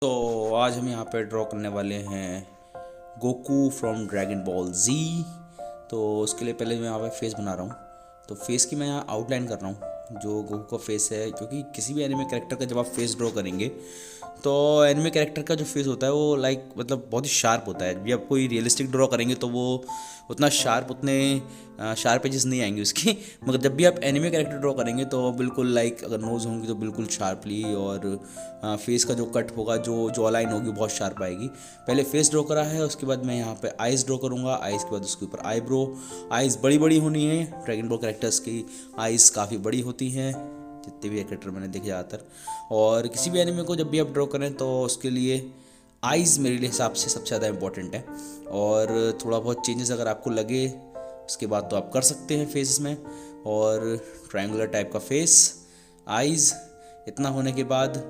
तो आज हम यहाँ पे ड्रॉ करने वाले हैं गोकू फ्रॉम ड्रैगन बॉल जी। तो उसके लिए पहले मैं यहाँ पे फेस बना रहा हूँ। तो फेस की मैं यहाँ आउटलाइन कर रहा हूँ जो गोकू का फेस है, क्योंकि किसी भी एनिमे कैरेक्टर का जब आप फेस ड्रॉ करेंगे तो एनिमे कैरेक्टर का जो फेस होता है वो मतलब बहुत ही शार्प होता है। जब आप कोई रियलिस्टिक ड्रॉ करेंगे तो वो उतना शार्प, उतने शार्प एजेस नहीं आएंगे उसकी। मगर जब भी आप एनिमे कैरेक्टर ड्रॉ करेंगे तो बिल्कुल अगर नोज़ होंगी तो बिल्कुल शार्पली, और फेस का जो कट होगा, जो जॉ लाइन होगी, बहुत शार्प आएगी। पहले फेस ड्रॉ करा है, उसके बाद मैं यहाँ पे आइज़ ड्रॉ करूँगा। आइज़ के बाद उसके ऊपर आईब्रो। आइज़ बड़ी बड़ी होनी है। ड्रैगन बॉल कैरेक्टर्स की आइज़ काफ़ी बड़ी होती हैं, जितने भी कैरेक्टर मैंने देखे ज़्यादातर। और किसी भी एनिमे को जब भी आप ड्रॉ करें तो उसके लिए आइज़ मेरे लिए हिसाब से सबसे ज़्यादा इंपॉर्टेंट है। और थोड़ा बहुत चेंजेस अगर आपको लगे उसके बाद तो आप कर सकते हैं फेसेस में। और ट्रायंगुलर टाइप का फेस, आइज़, इतना होने के बाद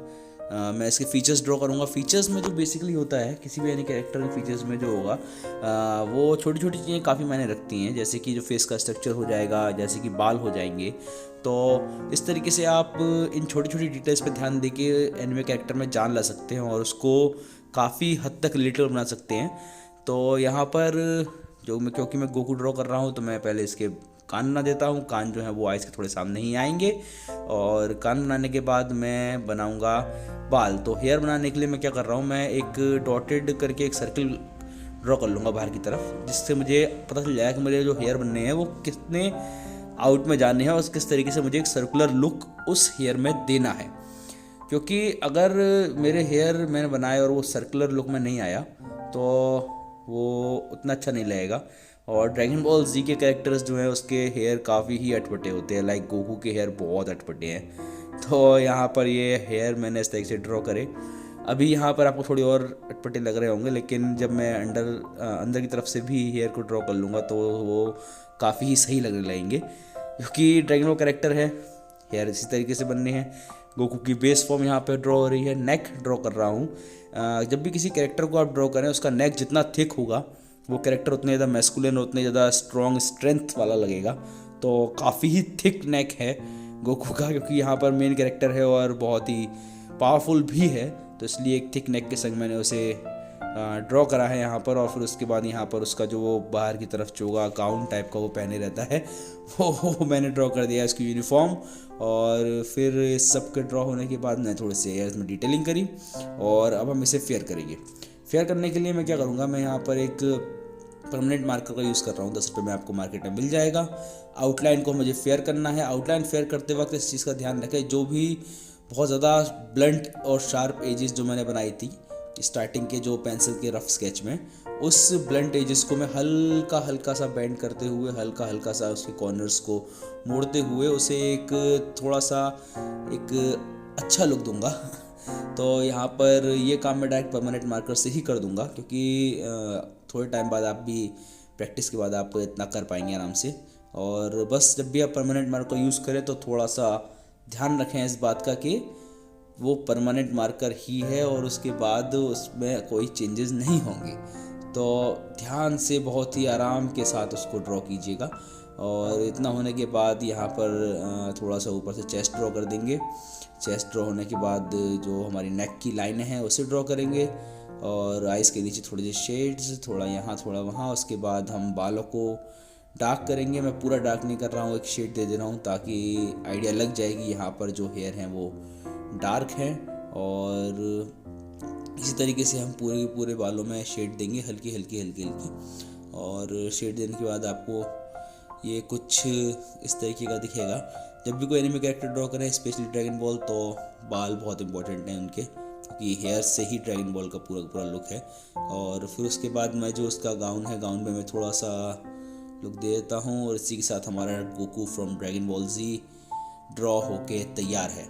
मैं इसके फीचर्स ड्रॉ करूँगा। फीचर्स में जो बेसिकली होता है किसी भी एनी कैरेक्टर के फीचर्स में जो होगा वो छोटी छोटी चीज़ें काफ़ी मायने रखती हैं। जैसे कि जो फेस का स्ट्रक्चर हो जाएगा, जैसे कि बाल हो जाएंगे। तो इस तरीके से आप इन छोटी छोटी डिटेल्स पे ध्यान देके एनिमे कैरेक्टर में जान ला सकते हैं और उसको काफ़ी हद तक रिलेटेबल बना सकते हैं। तो यहाँ पर क्योंकि मैं गोकू ड्रॉ कर रहा हूँ तो मैं पहले इसके कान बना देता हूँ। कान जो है वो आइज़ के थोड़े सामने ही आएंगे। और कान बनाने के बाद मैं बनाऊँगा बाल। तो हेयर बनाने के लिए मैं क्या कर रहा हूँ, मैं एक डॉटेड करके एक सर्कल ड्रॉ कर लूँगा बाहर की तरफ, जिससे मुझे पता चल जाएगा कि मेरे जो हेयर बनने हैं वो कितने आउट में जाने हैं और किस तरीके से मुझे एक सर्कुलर लुक उस हेयर में देना है। क्योंकि अगर मेरे हेयर मैंने बनाए और वो सर्कुलर लुक में नहीं आया तो वो उतना अच्छा नहीं लगेगा। और ड्रैगन बॉल जी के कैरेक्टर्स जो हैं उसके हेयर काफ़ी ही अटपटे होते हैं। गोकू के हेयर बहुत अटपटे हैं। तो यहाँ पर ये हेयर मैंने इस तरीके से ड्रॉ करे। अभी यहाँ पर आपको थोड़ी और अटपटे लग रहे होंगे, लेकिन जब मैं अंदर की तरफ से भी हेयर को ड्रॉ कर लूँगा तो वो काफ़ी ही सही लगने लगेंगे। क्योंकि ड्रैगन बॉल कैरेक्टर है, हेयर इसी तरीके से बनने हैं। गोकू की बेस फॉर्म यहाँ पे ड्रॉ हो रही है। नेक ड्रॉ कर रहा हूँ। जब भी किसी कैरेक्टर को आप ड्रॉ करें उसका नेक जितना थिक होगा वो कैरेक्टर उतने ज़्यादा मैस्कुलिन, उतने ज़्यादा स्ट्रॉन्ग, स्ट्रेंथ वाला लगेगा। तो काफ़ी ही थिक नेक है गोकू का, क्योंकि यहाँ पर मेन कैरेक्टर है और बहुत ही पावरफुल भी है। तो इसलिए एक थिक नेक के संग मैंने उसे ड्रॉ करा है यहाँ पर। और फिर उसके बाद यहाँ पर उसका जो वो बाहर की तरफ चोगा गाउन टाइप का वो पहने रहता है वो मैंने ड्रॉ कर दिया इसकी यूनिफॉर्म। और फिर इस सब के ड्रॉ होने के बाद मैंने थोड़े से एयर्स में डिटेलिंग करी और अब हम इसे फेयर करेंगे। फेयर करने के लिए मैं क्या करूँगा, मैं यहाँ पर एक परमानेंट मार्कर का यूज़ कर रहा हूँ। 10 रुपये में आपको मार्केट में मिल जाएगा। आउटलाइन को मुझे फेयर करना है। आउटलाइन फेयर करते वक्त इस चीज़ का ध्यान रखें, जो भी बहुत ज़्यादा ब्लंट और शार्प एजेस जो मैंने बनाई थी स्टार्टिंग के जो पेंसिल के रफ स्केच में, उस ब्लंट एजेस को मैं हल्का हल्का सा बेंड करते हुए, हल्का हल्का सा उसके कॉर्नर्स को मोड़ते हुए उसे एक थोड़ा सा एक अच्छा लुक दूंगा। तो यहाँ पर ये काम मैं डायरेक्ट परमानेंट मार्कर से ही कर दूंगा, क्योंकि थोड़े टाइम बाद आप भी प्रैक्टिस के बाद आप इतना कर पाएंगे आराम से। और बस जब भी आप परमानेंट मार्कर यूज़ करें तो थोड़ा सा ध्यान रखें इस बात का कि वो परमानेंट मार्कर ही है और उसके बाद उसमें कोई चेंजेस नहीं होंगे। तो ध्यान से बहुत ही आराम के साथ उसको ड्रॉ कीजिएगा। और इतना होने के बाद यहाँ पर थोड़ा सा ऊपर से चेस्ट ड्रॉ कर देंगे। चेस्ट ड्रॉ होने के बाद जो हमारी नेक की लाइनें हैं उसे ड्रॉ करेंगे। और आइज़ के नीचे थोड़ी सी शेड्स, थोड़ा यहाँ थोड़ा वहाँ। उसके बाद हम बालों को डार्क करेंगे। मैं पूरा डार्क नहीं कर रहा हूँ, एक शेड दे रहा हूँ ताकि आइडिया लग जाए कि यहाँ पर जो हेयर हैं वो डार्क हैं। और इसी तरीके से हम पूरे के पूरे बालों में शेड देंगे, हल्की हल्की हल्की हल्की। और शेड देने के बाद आपको ये कुछ इस तरीके का दिखेगा। जब भी कोई एनिमे कैरेक्टर ड्रॉ करें, स्पेशली ड्रैगन बॉल, तो बाल बहुत इंपॉर्टेंट हैं उनके, क्योंकि हेयर से ही ड्रैगन बॉल का पूरा लुक है। और फिर उसके बाद मैं जो उसका गाउन है, गाउन में मैं थोड़ा सा लुक दे देता हूँ। और इसी के साथ हमारा Goku from Dragon Ball Z draw होके तैयार है।